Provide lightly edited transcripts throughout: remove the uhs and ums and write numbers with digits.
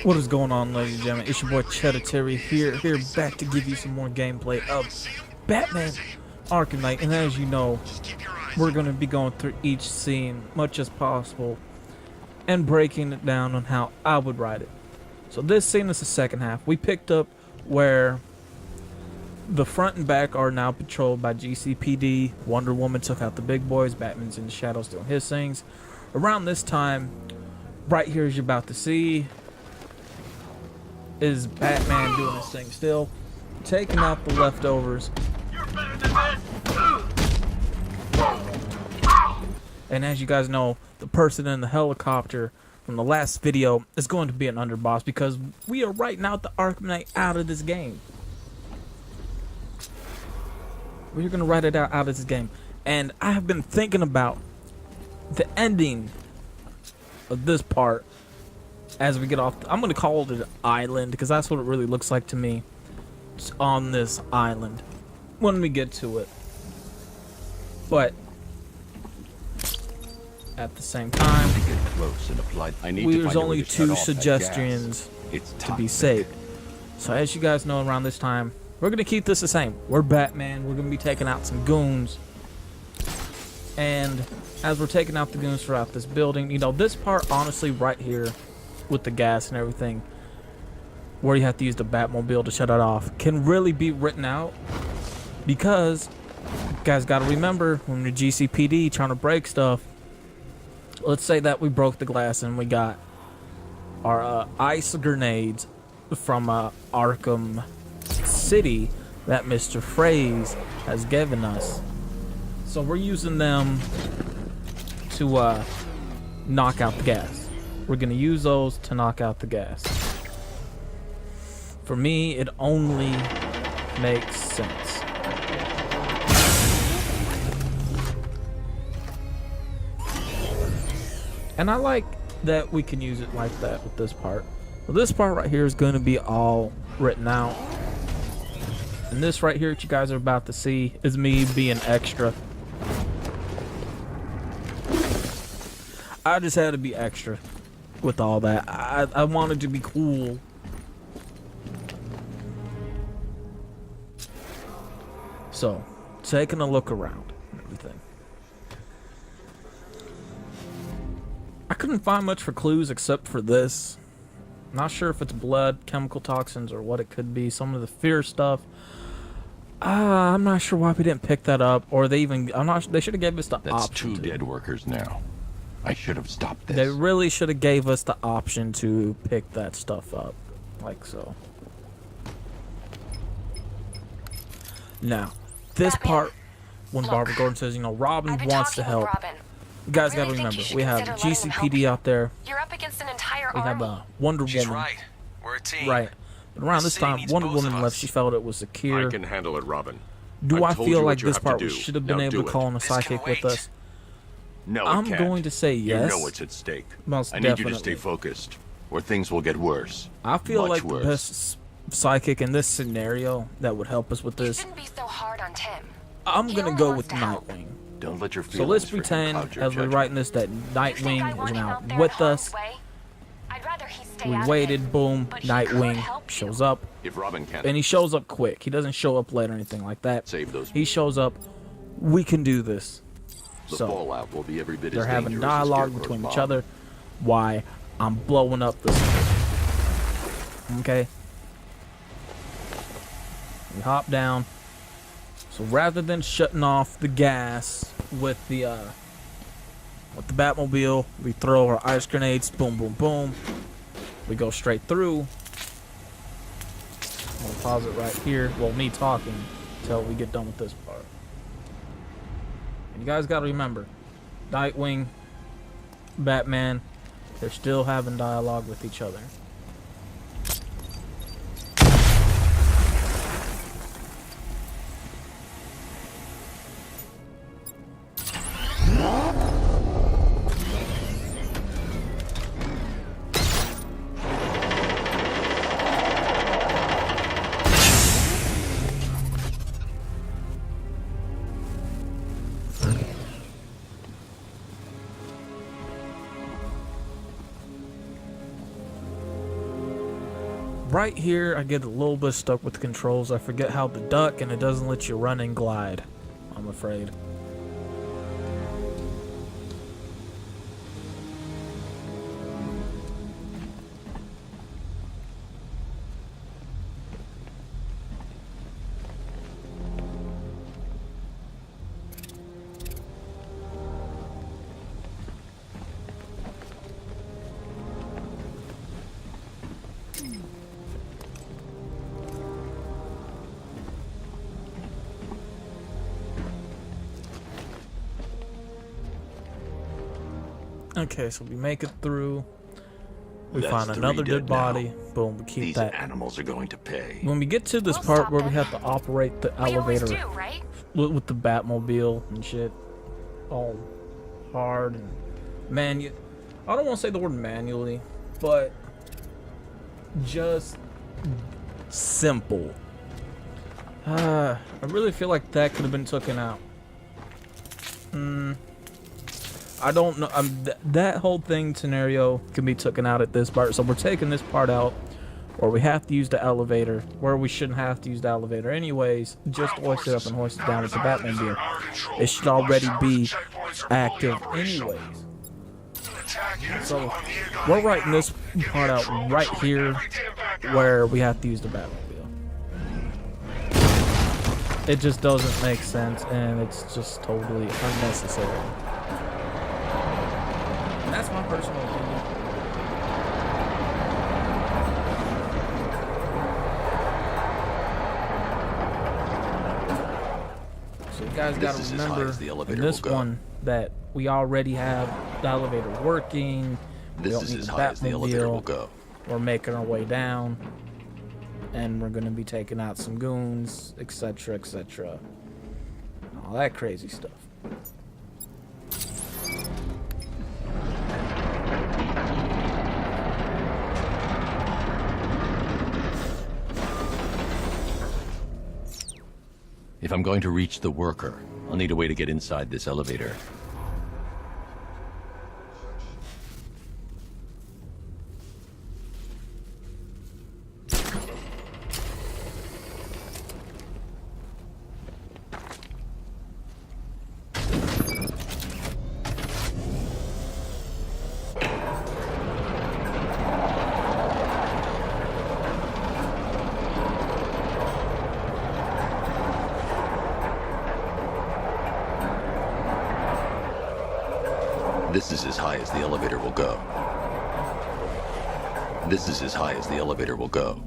What is going on, ladies and gentlemen? It's your boy Cheddar Terry here back to give you some more gameplay of Batman Arkham Knight. And as you know, we're going to be going through each scene much as possible and breaking it down on how I would write it. So this scene is the second half. We picked up where the front and back are now patrolled by GCPD. Wonder Woman took out the big boys. Batman's in the shadows doing his things. Around this time, right here, as you're about to see, is Batman doing his thing still, taking out the leftovers. And as you guys know, the person in the helicopter from the last video is going to be an underboss because we are writing out the Arkham Knight out of this game. We're going to write it out of this game. And I have been thinking about the ending of this part as we get off. I'm going to call it an island because that's what it really looks like to me. It's on this island when we get to it. But at the same time, there's only two suggestions to be saved. So as you guys know, around this time, we're going to keep this the same. We're Batman. We're going to be taking out some goons. And as we're taking out the goons throughout this building, you know, this part, honestly, right here with the gas and everything, where you have to use the Batmobile to shut it off, can really be written out because you guys got to remember, when the GCPD trying to break stuff, let's say that we broke the glass and we got our ice grenades from Arkham City that Mr. Freeze has given us. So we're using them to knock out the gas. We're going to use those to knock out the gas. For me, it only makes sense. And I like that we can use it like that with this part. Well, this part right here is going to be all written out. And this right here that you guys are about to see is me being extra. I just had to be extra with all that. I wanted to be cool. So, taking a look around and everything. I couldn't find much for clues except for this. Not sure if it's blood, chemical toxins, or what it could be. Some of the fear stuff. I'm not sure why we didn't pick that up, or they even. I'm not. They should have gave us the option. That's two dead workers now. I should have stopped this. They really should have gave us the option to pick that stuff up, like so. Now, this part, when Barbara Gordon says, you know, Robin wants to help. You guys gotta remember, we have GCPD out there. You're up against an entire we have army. Wonder Woman. She's right. We're a team. Right. But around this time, Wonder Woman left. She felt it was secure. I can handle it, Robin. Do I I've told feel you like what you this have to part do. we should have been Now able do to it. call in a This can psychic with wait. us? No, it I'm can't. going to say yes. You know what's at stake. Most I need definitely. you to stay focused, or things will get worse. I feel Much like worse. the best psychic in this scenario that would help us with You this. shouldn't be so hard on Tim. I'm He gonna only go wants with to help. Nightwing. Don't let your So feelings let's for him pretend, cloud your as we're judgment. writing this, that You think I Nightwing want is him now out there in with harm's us. way? I'd rather he stay We out of waited, it. boom, But he could Nightwing help you. shows up. If Robin can't And he shows up quick. He doesn't show up late or anything like that. save those, He shows up. We can do this. the So fallout will be every bit they're as having dangerous as dialogue Scarecrow's between each bomb. other. Why I'm blowing up this. Okay. We hop down. So rather than shutting off the gas with the Batmobile, we throw our ice grenades. Boom, boom, boom. We go straight through. I'm gonna pause it right here. Well, me talking until we get done with this part. And you guys gotta remember, Nightwing, Batman, they're still having dialogue with each other. right here, I get a little bit stuck with the controls. I forget how to duck, and it doesn't let you run and glide, I'm afraid. Okay, so we make it through. We find another dead body. Boom, we keep that. These animals are going to pay. When we get to this part where we have to operate the elevator do, right? with the Batmobile and shit, all hard and I don't want to say the word manually, but just simple. I really feel like that could have been taken out. I don't know. That whole thing scenario can be taken out at this part. So we're taking this part out where we have to use the elevator, where we shouldn't have to use the elevator anyways. Just hoist it up and hoist it down with the Batmobile. It should already be active anyways. So we're writing this part out right here where we have to use the Batmobile. It just doesn't make sense, and it's just totally unnecessary. That's my personal opinion. So you guys gotta remember in this one that we already have the elevator working. We don't need the Batmobile. We're making our way down, and we're gonna be taking out some goons, etc., etc. All that crazy stuff. If I'm going to reach the worker, I'll need a way to get inside this elevator. This is as high as the elevator will go. This is as high as the elevator will go.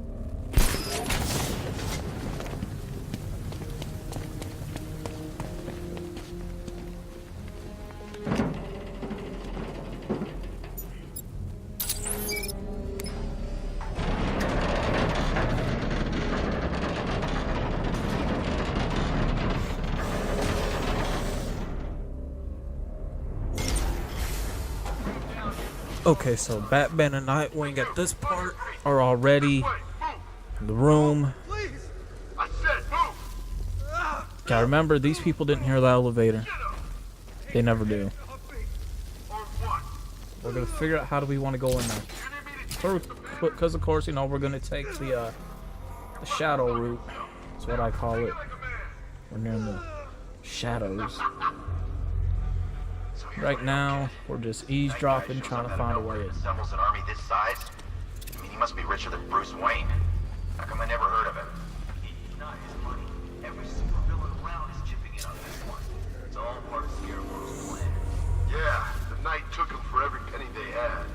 Okay, so Batman and Nightwing at this part are already in the room. Gotta remember, these people didn't hear the elevator. They never do. We're gonna figure out how do we want to go in there. Because of course, you know, we're gonna take the shadow route. That's what I call it. We're near the shadows. Right now, we're just eavesdropping, trying to find a way in. Assembles an army this size? I mean, he must be richer than Bruce Wayne. How come I never heard of him? It's not his money. Every supervillain around is chipping in on this one. It's all part of Scareworld's plan. Yeah, the Knight took him for every penny they had.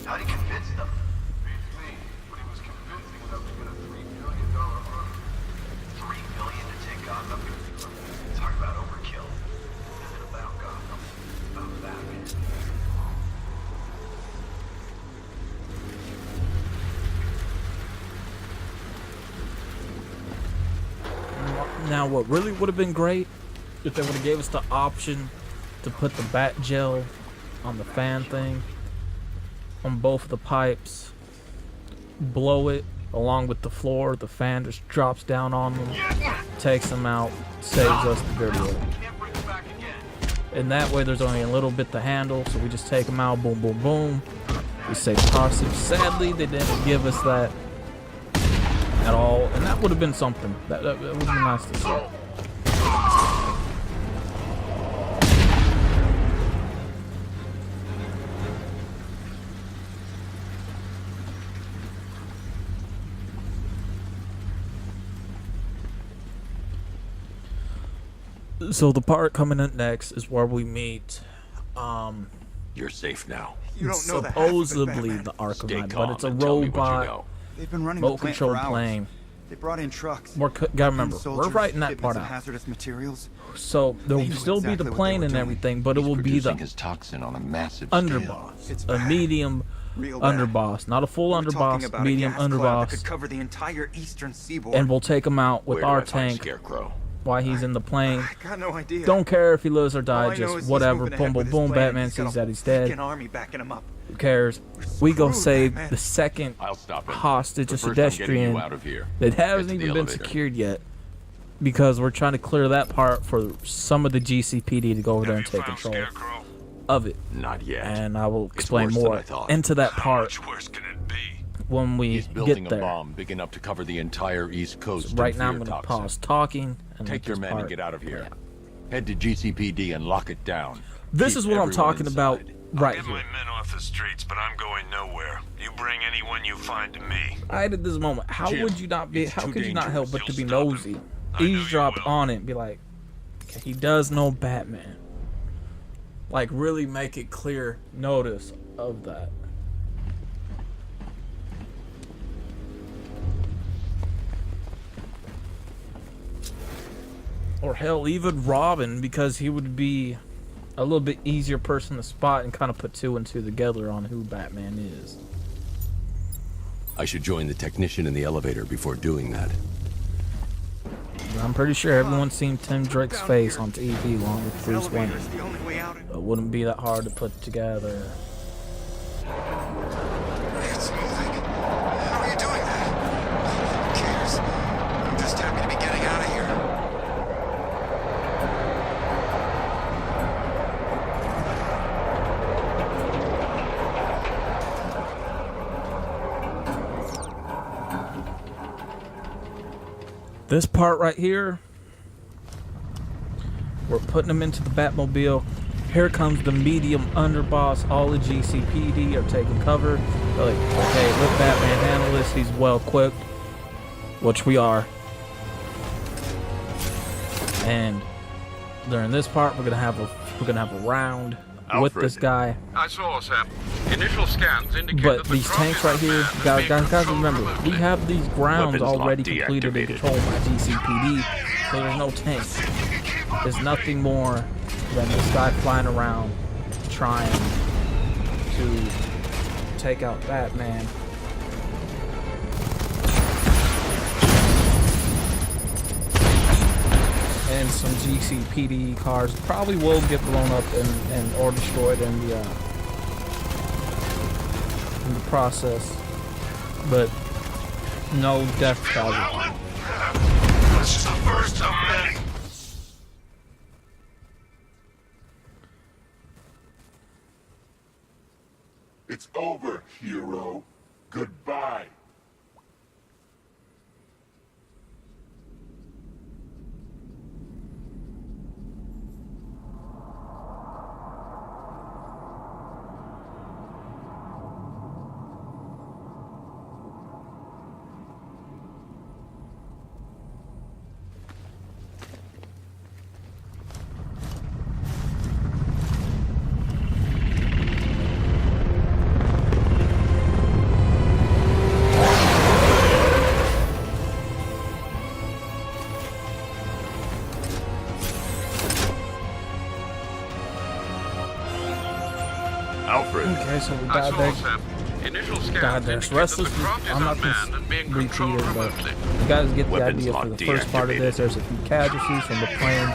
How'd he convince them? Beats me, but he was convincing enough to get a $3 billion army. $3 billion to take Gotham? Talk about overkill. This isn't about Gotham. It's about Batman. Now, what really would have been great if they would have gave us the option to put the bat gel on the fan thing on both of the pipes, blow it along with the floor, the fan just drops down on them, takes them out, saves us the dirty work. And that way there's only a little bit to handle, so we just take them out, boom, boom, boom. We save the hostage. Sadly, they didn't give us that at all, and that would have been something. That would have been nice to see. So the part coming up next is where we meet You're safe now. You don't know supposedly the the Arkham Stay Knight, calm but it's a and tell me what you robot, know. They've been running remote the plant controlled for hours. plane. They brought in trucks. Gotta remember, we're soldiers, writing that part shipments of out. hazardous materials. So there will They knew still be exactly the what plane they were and doing. everything, but it will be Producing the his toxin on a massive scale. underboss, It's a bad. medium Real bad. underboss, not a full We're talking underboss, about medium a gas cloud that underboss, could cover the entire eastern seaboard. and we'll take him out with Where do our I find tank Scarecrow? while he's in the plane. I got no idea. Don't care if he lives or All I dies, know is just he's whatever. moving Boom, ahead boom, with his boom. plan. Batman He's got sees a that he's dead. freaking army backing him up. Who cares? We go screwed, save Batman. the second I'll stop him. hostage, a But first, I'm getting pedestrian you out of here. that Get to hasn't the even been elevator. secured yet, because we're trying to clear that part for some of the GCPD to go over there and take control of it. Not yet. And I will explain worse than more I thought. into that How part much worse can it be? when we He's building get a there. bomb big enough to cover the entire East Coast. Right in now I'm fear going to toxin. pause talking and Take let your this men part and get out of here. play out. Head to GCPD and lock it down. This Keep is what I'm everyone talking about inside. right Get here. my men off the streets, but I'm going nowhere. You bring anyone you find to me. Right at this moment, how Jim, would you not be? it's How too could you not help but to be You'll stop nosy, him. I know you eavesdrop will. on it, and be like, okay, he does know Batman. Like really make it clear notice of that. Or hell, even Robin, because he would be a little bit easier person to spot and kind of put two and two together on who Batman is. I should join the technician in the elevator before doing that. I'm pretty sure everyone's seen Tim Drake's face on TV along with Bruce Wayne. Elevator's the only way out. It wouldn't be that hard to put together. It's moving. How are you doing that? Who cares? I'm just happy to be getting out of here. This part right here, we're putting them into the Batmobile. Here comes the medium underboss. All the GCPD are taking cover. They're like, okay, let Batman handle this. He's well equipped, which we are. And during this part, we're gonna have a round with this guy. I saw us have initial scans indicate But these tanks right here, guys, remember, we have these grounds Weapons lock already completed and deactivated. controlled by GCPD, so there's no tanks. There's nothing more than this guy flying around trying to take out Batman. And some GCPD cars probably will get blown up and or destroyed in the process, but no death casualties. This is the first of many. It's over, hero. Goodbye. Alfred. Okay, so we I died saw there. us have initial scans God, there's indicate rest that of the crop is I'm not unmanned gonna and being repeat controlled it, but remotely. you guys get the Weapons idea for lock the first part of this. deactivated. There's a few casualties from the plane,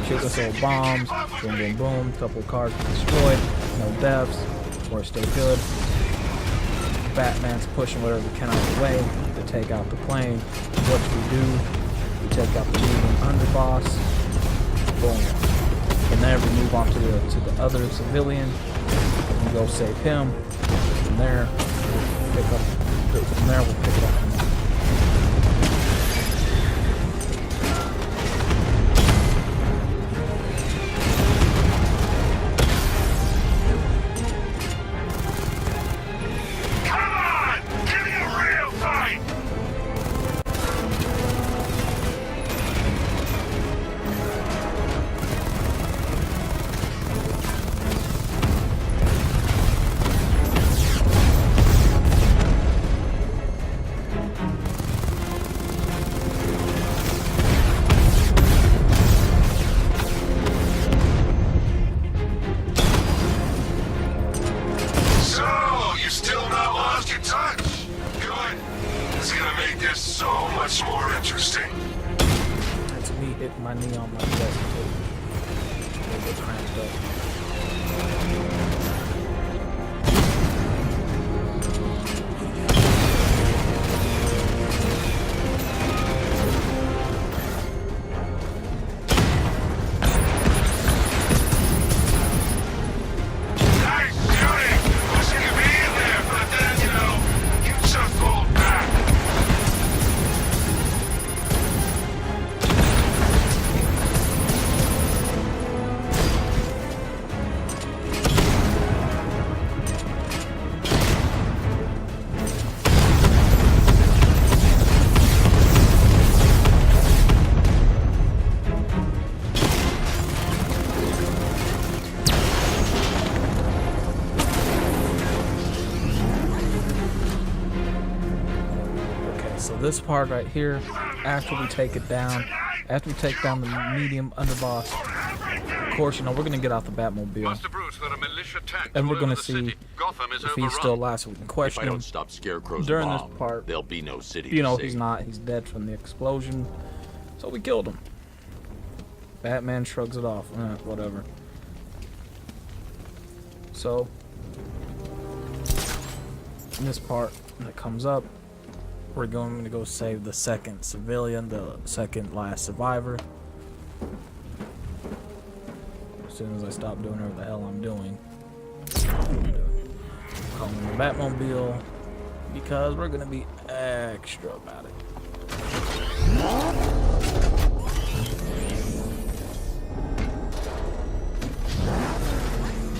shoot us all bombs, boom, boom, boom. A couple of cars destroyed, no deaths. We're still good. Batman's pushing whatever we can out of the way to take out the plane. What do? We take out the medium underboss. Boom. From there, we move on to the other civilian. We go save him. From there, we'll pick up. From there, we'll pick it up. From there. make this so much more interesting. That's me hitting my knee on my desk too. A little bit cramped up. So this part right here, after we take it down, after we take down the medium underboss, of course, you know, we're going to get out the Batmobile. And we're going to see if he's still alive so we can question him. Stop Scarecrow's During bomb, this part, there'll be no city you know, to he's save. not. He's dead from the explosion. So we killed him. Batman shrugs it off. Whatever. So, in this part that comes up, we're going to go save the second civilian, the second last survivor. As soon as I stop doing whatever the hell I'm doing. Calling the Batmobile because we're going to be extra about it.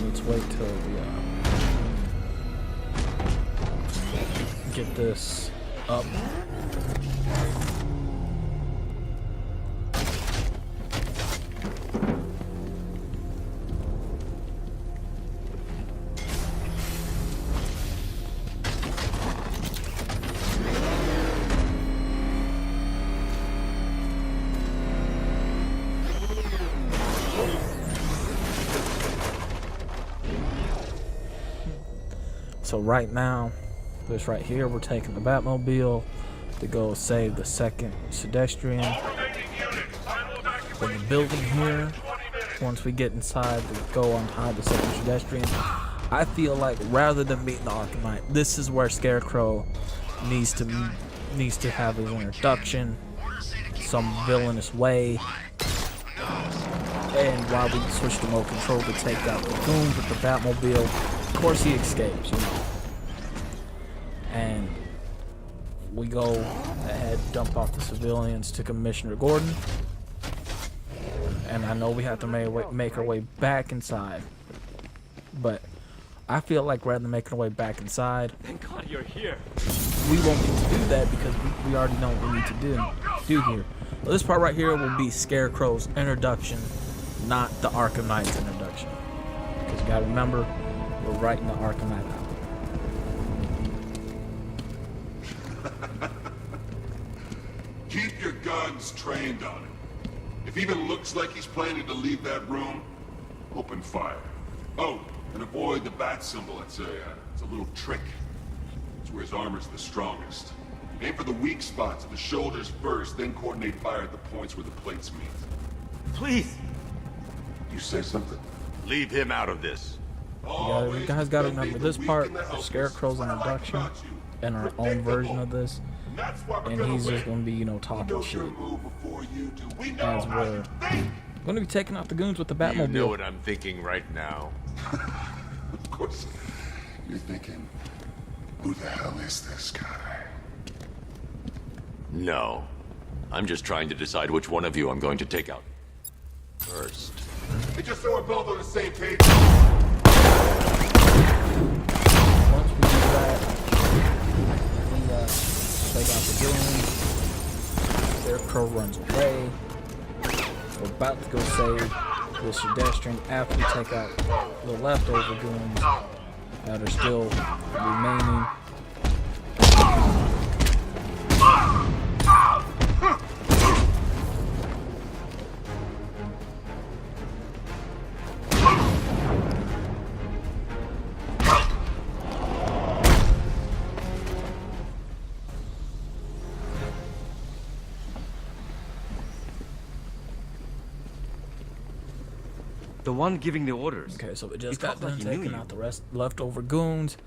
Let's wait till we get this up. So right now, this right here, we're taking the Batmobile to go save the second pedestrian. In the building here, once we get inside to go on hide the second pedestrian, I feel like rather than meeting the Arkham Knight, this is where Scarecrow needs to have his introduction, some villainous way. And while we switch to mode control to take out the goons with the Batmobile, of course he escapes, you know. And we go ahead, dump off the civilians to Commissioner Gordon. And I know we have to make our way back inside. But I feel like rather than making our way back inside, thank God you're here. We won't need to do that because we already know what we need to do here. Well, this part right here will be Scarecrow's introduction, not the Arkham Knight's introduction. Because you gotta remember, we're writing the Arkham Knight out. Keep your guns trained on him. If he even looks like he's planning to leave that room, open fire. Oh, and avoid the bat symbol. It's a little trick. It's where his armor's the strongest. Aim for the weak spots of the shoulders first, then coordinate fire at the points where the plates meet. Please. You say something? Leave him out of this. You guys gotta remember this part of Scarecrow's introduction and our own version of this. And he's just gonna be, you know, talking shit. As we're gonna be taking out the goons with the Batmobile. You know what I'm thinking right now. Of course. You're thinking, who the hell is this guy? No. I'm just trying to decide which one of you I'm going to take out first. Hey, just so we're both on the same page. Once we do that, we take out the goons. Scarecrow runs away. We're about to go save this pedestrian after we take out the leftover goons that are still remaining. The one giving the orders. Okay, so we He just got talked like done he knew taking you. out the rest leftover goons.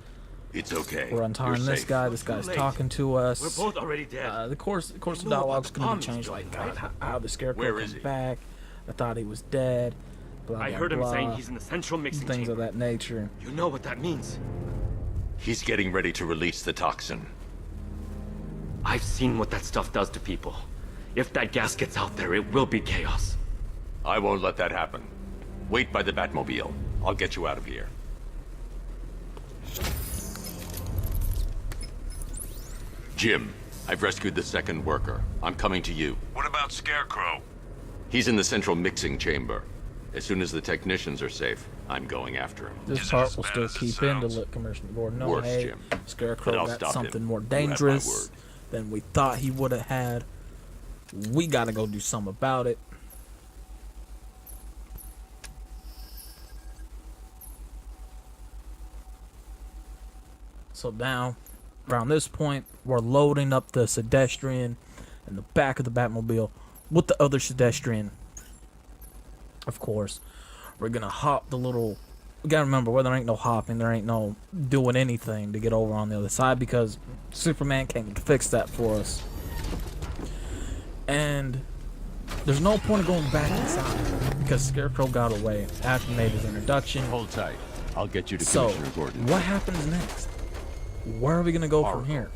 It's okay. We're untying You're this safe. guy. This guy's Too late. talking to us. We're both already dead. The course You of know about dialogue's the gonna bomb be changed, he's like doing, right? how the Scarecrow Where comes is he? back. I thought he was dead. Blah, I blah, heard him blah, saying he's in the central mixing things chamber. of that nature. You know what that means. He's getting ready to release the toxin. I've seen what that stuff does to people. If that gas gets out there, it will be chaos. I won't let that happen. Wait by the Batmobile. I'll get you out of here. Jim, I've rescued the second worker. I'm coming to you. What about Scarecrow? He's in the central mixing chamber. As soon as the technicians are safe, I'm going after him. This Is it part as will bad still as it keep in to sounds? let Commissioner Gordon know, Worse, hey, Jim. Scarecrow But I'll got stop something him. more You have my dangerous word. than we thought he would have had. We gotta go do something about it. So now, around this point, we're loading up the pedestrian in the back of the Batmobile with the other pedestrian. Of course, we're gonna hop the little. We gotta remember, where there ain't no hopping, there ain't no doing anything to get over on the other side, because Superman came to fix that for us. And there's no point of going back inside because Scarecrow got away after he made his introduction. Hold tight. I'll get you to So, Commissioner Gordon. what happens next? Where are we gonna go from here?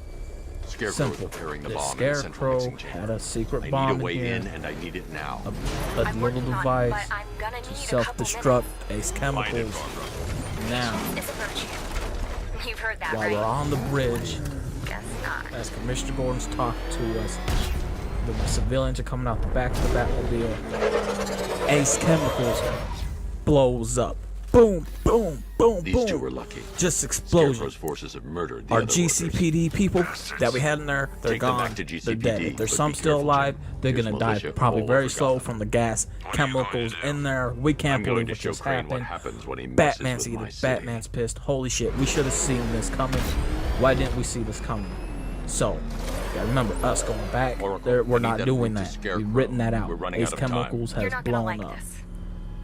Scarecrow is Simple. preparing the The bomb in the central Scarecrow mixing chamber. had a secret I bomb need a in way here. in, and I need it now. A I'm little working on it, device but I'm gonna to need a self-destruct Ace Find it, Chemicals. Barbara. Now, It's a virtue. You've heard that, while right? we're on the bridge, Guess not. as Commissioner Gordon's talking to us, the civilians are coming out the back of the Batmobile. Ace Chemicals blows up. Boom, boom, boom, These boom. two were lucky. Just explosion. Scarecrow's forces have murdered the Our other GCPD people that we had in there, they're Take them gone. back to They're GCPD, dead. If there's but some be still careful, alive, Jim. they're Here's gonna die militia probably all very over slow Gotham. from the gas What are you going chemicals to do? in there. We can't I'm going believe to what show just Crane what happened. happens when he messes Batman's with my heated. city. Batman's pissed. Holy shit, we should have seen this coming. Why didn't we see this coming? So, yeah, remember us going back. Oracle, We're I need not that doing route to that. Scarecrow. We've written that out. We're running Ace out of time. Chemicals You're has not gonna blown like up. this.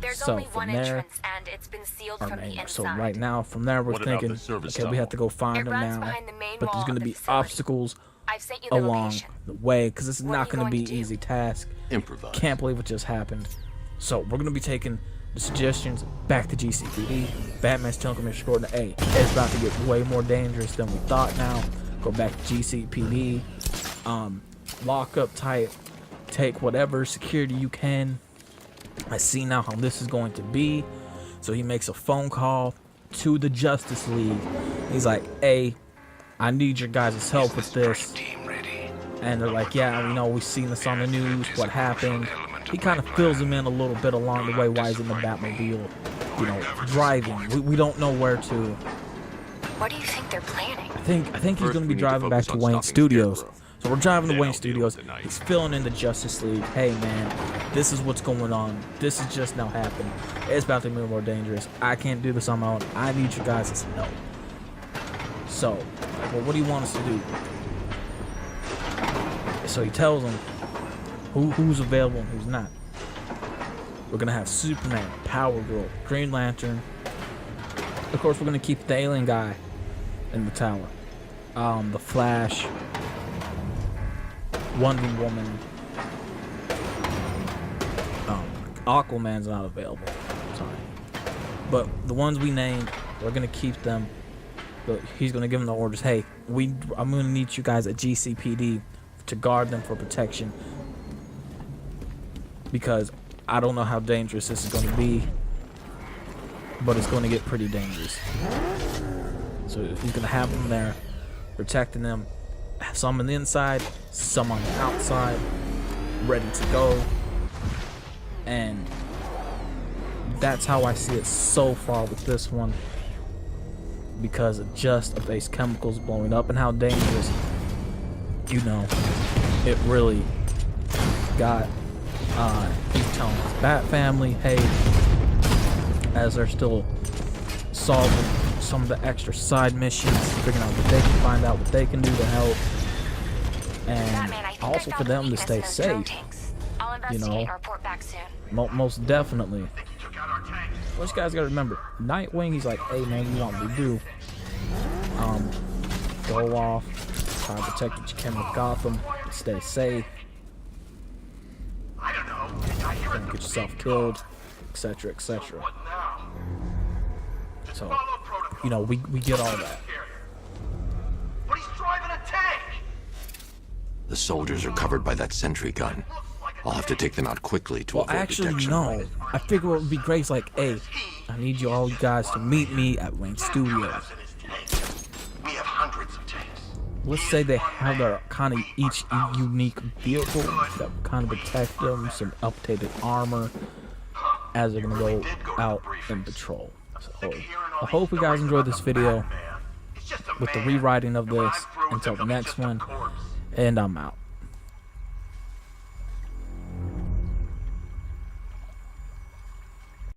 There's So, only from one there- entrance, and it's been sealed Our from the main. inside. So right now, from there, we're What about thinking, the service okay, we have to go find It them runs now. behind the main But there's wall going to of the be facility. obstacles I've sent you the along location. the way, because this is What are not you going to be going to an do? easy task. Improvise. Can't believe what just happened. So we're going to be taking the suggestions back to GCPD. Batman's telling Commissioner Gordon, hey, it's about to get way more dangerous than we thought now. Go back to GCPD. Lock up tight. Take whatever security you can. I see now how this is going to be. So he makes a phone call to the Justice League. He's like, hey, I need your guys' help with this. Team ready. And they're like, yeah, we know, we've seen this on the news, what happened. He kind of fills him in a little bit along the way while he's in the Batmobile, you know, driving. We don't know where to. What do you think they're planning? I think he's First, going to we be need to driving back focus to on Wayne stopping Studios. Scarecrow. So we're driving to Then Wayne I'll deal Studios. with the night. He's filling in the Justice League. Hey, man, this is what's going on. This is just now happening. It's about to be more dangerous. I can't do this on my own. I need you guys' help. So, well, what do you want us to do? So he tells them who's available and who's not. We're gonna have Superman, Power Girl, Green Lantern. Of course, we're gonna keep the alien guy in the tower. The Flash, Wonder Woman. Aquaman's not available. Sorry, but the ones we named, we're gonna keep them. But he's gonna give them the orders. Hey, I'm gonna need you guys at GCPD to guard them for protection, because I don't know how dangerous this is gonna be, but it's gonna get pretty dangerous. So he's gonna have them there, protecting them. Some on the inside, some on the outside, ready to go. And that's how I see it so far with this one, because of just of Ace Chemicals blowing up and how dangerous, you know, it really got. He's telling his Bat family, hey, as they're still solving some of the extra side missions, figuring out what they can find out, what they can do to help, and Batman, I think also I for found a them to weakness stay in those drone safe. tanks. I'll You know, investigate and report back soon. most definitely. What you guys gotta remember, Nightwing, he's like, hey man, you want me to do? Go off, try to protect what you can with Gotham, stay safe. Don't get yourself killed, etc., etc. So, you know, we get all that. But he's driving a tank! The soldiers are covered by that sentry gun. I'll have to take them out quickly to avoid Actually, detection. no. I figure what would be great is like, hey, I need you all guys to meet me at Wayne Studios. We have hundreds of tanks. Let's say they have their kind of each unique vehicle that kind of protect them, some updated armor as they're gonna go out and patrol. So I hope you guys enjoyed this video with the rewriting of this. Until the next one, and I'm out.